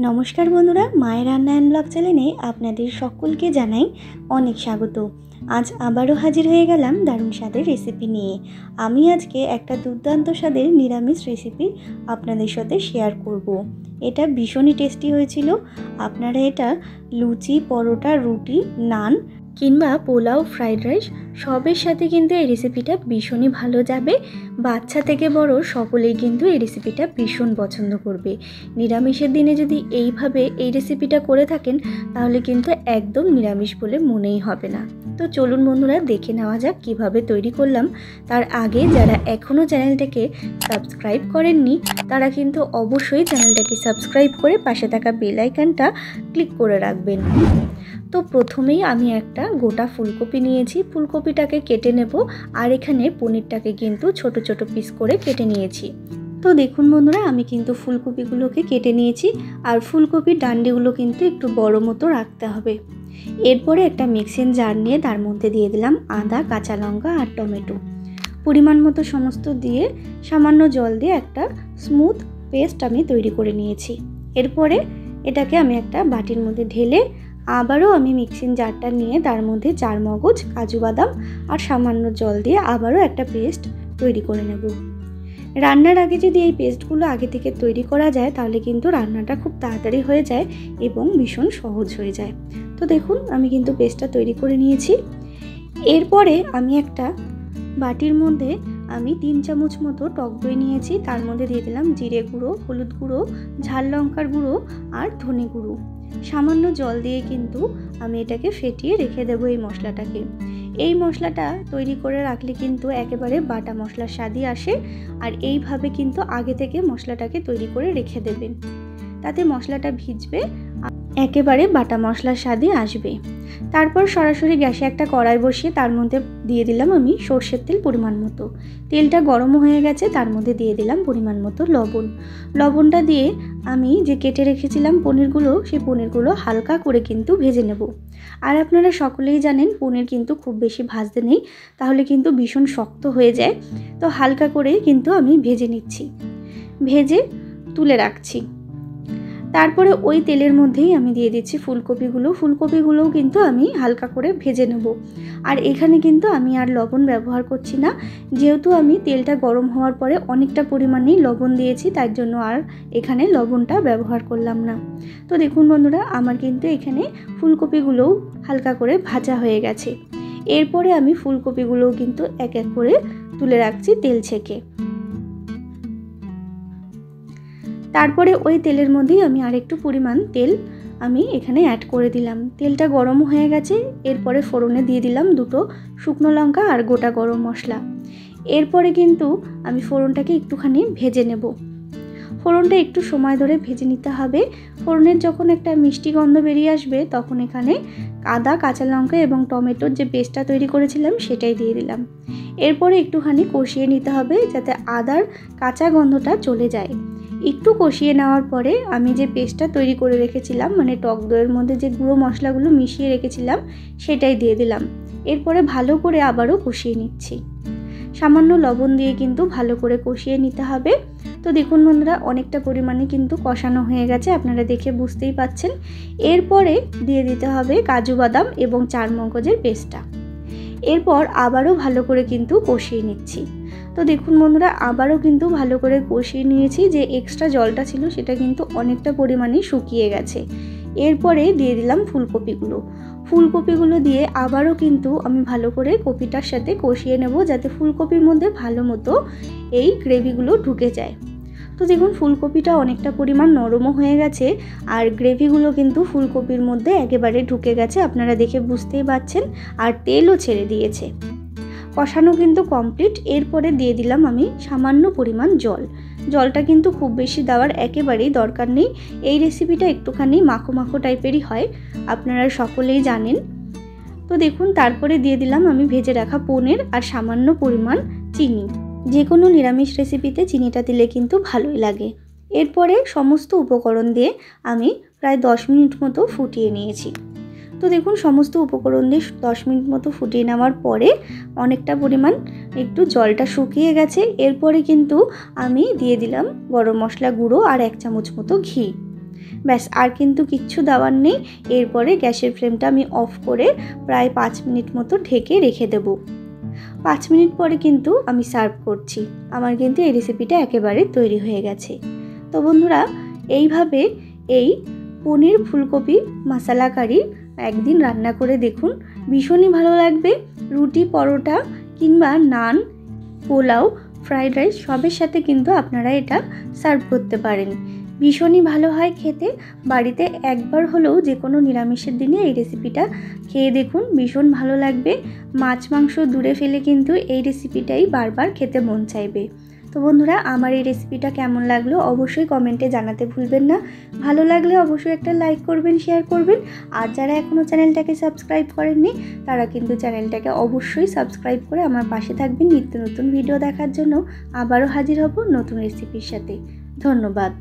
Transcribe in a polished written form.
नमस्कार बंधुरा माয়ের রান্না এন্ড ব্লগ চ্যানেলে আপনাদের সকলকে জানাই অনেক স্বাগত। आज আবারও হাজির হয়ে গেলাম দারুণ স্বাদের রেসিপি নিয়ে। আমি আজকে একটা দুর্দান্ত স্বাদের নিরামিষ রেসিপি আপনাদের সাথে শেয়ার করব। এটা ভীষণই টেস্টি হয়েছিল। আপনারা এটা লুচি, পরোটা, রুটি, নান কিংবা পোলাও, ফ্রাইড রাইস সবের সাথে কিন্তু এই রেসিপিটা ভীষণই ভালো যাবে। বাচ্চা থেকে বড় সকলেই কিন্তু এই রেসিপিটা ভীষণ পছন্দ করবে। নিরামিষের দিনে যদি এইভাবে এই রেসিপিটা করে থাকেন তাহলে কিন্তু একদম নিরামিষ বলে মনেই হবে না। তো চলুন বন্ধুরা দেখে নেওয়া যাক কিভাবে তৈরি করলাম। তার আগে যারা এখনও চ্যানেলটাকে সাবস্ক্রাইব করেননি তারা কিন্তু অবশ্যই চ্যানেলটাকে সাবস্ক্রাইব করে পাশে থাকা বেল আইকনটা ক্লিক করে রাখবেন। তো প্রথমেই আমি একটা গোটা ফুলকপি নিয়েছি, ফুলকপিটাকে কেটে নেব। আর এখানে পনিরটাকে কিন্তু ছোট ছোট পিস করে কেটে নিয়েছি। তো দেখুন বন্ধুরা, আমি কিন্তু ফুলকপিগুলোকে কেটে নিয়েছি। আর ফুলকপির ডান্ডিগুলো কিন্তু একটু বড় মতো রাখতে হবে। এরপরে একটা মিক্সিং জার নিয়ে তার মধ্যে দিয়ে দিলাম আদা, কাঁচা লঙ্কা আর টমেটো। পরিমাণ মতো সমস্ত দিয়ে সামান্য জল দিয়ে একটা স্মুথ পেস্ট আমি তৈরি করে নিয়েছি। এরপরে এটাকে আমি একটা বাটির মধ্যে ঢেলে আবারও আমি মিক্সিং জারটা নিয়ে তার মধ্যে চারমগজ, কাজু বাদাম আর সামান্য জল দিয়ে আবারও একটা পেস্ট তৈরি করে নেব। রান্নার আগে যদি এই পেস্টগুলো আগে থেকে তৈরি করা যায় তাহলে কিন্তু রান্নাটা খুব তাড়াতাড়ি হয়ে যায় এবং ভীষণ সহজ হয়ে যায়। তো দেখুন আমি কিন্তু পেস্টটা তৈরি করে নিয়েছি। এরপরে আমি একটা বাটির মধ্যে আমি 3 চামচ মতো টক দই নিয়েছি। তার মধ্যে দিয়ে দিলাম জিরে গুঁড়ো, হলুদ গুঁড়ো, ঝাল লঙ্কার গুঁড়ো আর ধনে গুঁড়ো। সামান্য জল দিয়ে কিন্তু আমি এটাকে ফেটিয়ে রেখে দেবো এই মশলাটাকে। এই মশলাটা তৈরি করে রাখলে কিন্তু একেবারে বাটা মশলার স্বাদই আসে। আর এইভাবে কিন্তু আগে থেকে মশলাটাকে তৈরি করে রেখে দেবেন, তাতে মশলাটা ভিজবে, একেবারে বাটা মশলার স্বাদই আসবে। তারপর সরাসরি গ্যাসে একটা কড়াই বসিয়ে তার মধ্যে দিয়ে দিলাম আমি সর্ষের তেল পরিমাণ মতো। তেলটা গরম হয়ে গেছে, তার মধ্যে দিয়ে দিলাম পরিমাণ মতো লবণ। লবণটা দিয়ে আমি যে কেটে রেখেছিলাম পনিরগুলো, সেই পনিরগুলো হালকা করে কিন্তু ভেজে নেব। আর আপনারা সকলেই জানেন পনির কিন্তু খুব বেশি ভাজতে নেই, তাহলে কিন্তু ভীষণ শক্ত হয়ে যায়। তো হালকা করে কিন্তু আমি ভেজে নিচ্ছি, ভেজে তুলে রাখছি। তারপরে ওই তেলের মধ্যেই আমি দিয়ে দিচ্ছি ফুলকপিগুলোও কিন্তু আমি হালকা করে ভেজে নেব। আর এখানে কিন্তু আমি আর লবণ ব্যবহার করছি না, যেহেতু আমি তেলটা গরম হওয়ার পরে অনেকটা পরিমাণেই লবণ দিয়েছি, তার জন্য আর এখানে লবণটা ব্যবহার করলাম না। তো দেখুন বন্ধুরা, আমার কিন্তু এখানে ফুলকপিগুলোও হালকা করে ভাজা হয়ে গেছে। এরপরে আমি ফুলকপিগুলোও কিন্তু এক এক করে তুলে রাখছি তেল ছেঁকে। তারপরে ওই তেলের মধ্যেই আমি আরেকটু পরিমাণ তেল আমি এখানে অ্যাড করে দিলাম। তেলটা গরম হয়ে গেছে। এরপরে ফোড়নে দিয়ে দিলাম 2টো শুকনো লঙ্কা আর গোটা গরম মশলা। এরপরে কিন্তু আমি ফোড়নটাকে একটুখানি ভেজে নেব। ফোড়নটা একটু সময় ধরে ভেজে নিতে হবে। ফোড়নের যখন একটা মিষ্টি গন্ধ বেরিয়ে আসবে তখন এখানে আদা, কাঁচা লঙ্কা এবং টমেটোর যে পেস্টটা তৈরি করেছিলাম সেটাই দিয়ে দিলাম। এরপরে একটুখানি কষিয়ে নিতে হবে যাতে আদার কাঁচা গন্ধটা চলে যায়। একটু কষিয়ে নেওয়ার পরে আমি যে পেস্টটা তৈরি করে রেখেছিলাম, মানে টক দইয়ের মধ্যে যে গুঁড়ো মশলাগুলো মিশিয়ে রেখেছিলাম সেটাই দিয়ে দিলাম। এরপরে ভালো করে আবারও কষিয়ে নিচ্ছি। সামান্য লবণ দিয়ে কিন্তু ভালো করে কষিয়ে নিতে হবে। তো দেখুন বন্ধুরা, অনেকটা পরিমাণে কিন্তু কষানো হয়ে গেছে, আপনারা দেখে বুঝতেই পাচ্ছেন। এরপরে দিয়ে দিতে হবে কাজু বাদাম এবং চারমগজের পেস্টটা। এরপর আবারও ভালো করে কিন্তু কষিয়ে নিচ্ছি। তো দেখুন বন্ধুরা, আবারও কিন্তু ভালো করে কষিয়ে নিয়েছি। যে এক্সট্রা জলটা ছিল সেটা কিন্তু অনেকটা পরিমাণে শুকিয়ে গেছে। এরপরে দিয়ে দিলাম ফুলকপিগুলো দিয়ে আবারও কিন্তু আমি ভালো করে কপিটার সাথে কষিয়ে নেব, যাতে ফুলকপির মধ্যে ভালো মতো এই গ্রেভিগুলো ঢুকে যায়। তো দেখুন ফুলকপিটা অনেকটা পরিমাণ নরমও হয়ে গেছে আর গ্রেভিগুলো কিন্তু ফুলকপির মধ্যে একেবারে ঢুকে গেছে, আপনারা দেখে বুঝতেই পারছেন। আর তেলও ছেড়ে দিয়েছে। কষানো কিন্তু কমপ্লিট। এরপরে দিয়ে দিলাম আমি সামান্য পরিমাণ জলটা কিন্তু খুব বেশি দেওয়ার একেবারেই দরকার নেই। এই রেসিপিটা একটুখানি মাখো মাখো টাইপেরই হয়, আপনারা সকলেই জানেন। তো দেখুন তারপরে দিয়ে দিলাম আমি ভেজে রাখা পনির আর সামান্য পরিমাণ চিনি। যে কোনো নিরামিষ রেসিপিতে চিনিটা দিলে কিন্তু ভালোই লাগে। এরপরে সমস্ত উপকরণ দিয়ে আমি প্রায় 10 মিনিট মতো ফুটিয়ে নিয়েছি। তো দেখুন সমস্ত উপকরণ দিয়ে 10 মিনিট মতো ফুটিয়ে নেওয়ার পরে অনেকটা পরিমাণ একটু জলটা শুকিয়ে গেছে। এরপরে কিন্তু আমি দিয়ে দিলাম গরম মশলা গুঁড়ো আর 1 চামচ মতো ঘি। ব্যাস, আর কিন্তু কিচ্ছু দেওয়ার নেই। এরপরে গ্যাসের ফ্লেমটা আমি অফ করে প্রায় 5 মিনিট মতো ঢেকে রেখে দেব। 5 মিনিট পরে কিন্তু আমি সার্ভ করছি। আমার কিন্তু এই রেসিপিটা একেবারে তৈরি হয়ে গেছে। তো বন্ধুরা, এইভাবে এই পনির ফুলকপি মশলা কারি একদিন রান্না করে দেখুন, ভীষণই ভালো লাগবে। রুটি, পরোটা কিংবা নান, পোলাও, ফ্রাইড রাইস সবের সাথে কিন্তু আপনারা এটা সার্ভ করতে পারেন। ভীষণই ভালো হয় খেতে। বাড়িতে একবার হলেও যে কোনো নিরামিষের দিনে এই রেসিপিটা খেয়ে দেখুন, ভীষণ ভালো লাগবে। মাছ মাংস দূরে ফেলে কিন্তু এই রেসিপিটাই বারবার খেতে মন চাইবে। তো বন্ধুরা, আমার এই রেসিপিটা কেমন লাগলো অবশ্যই কমেন্টে জানাতে ভুলবেন না। ভালো লাগলে অবশ্যই একটা লাইক করবেন, শেয়ার করবেন। আর যারা এখনও চ্যানেলটাকে সাবস্ক্রাইব করেননি তারা কিন্তু চ্যানেলটাকে অবশ্যই সাবস্ক্রাইব করে আমার পাশে থাকবেন। নিত্য নতুন ভিডিও দেখার জন্য আবারও হাজির হব নতুন রেসিপির সাথে। ধন্যবাদ।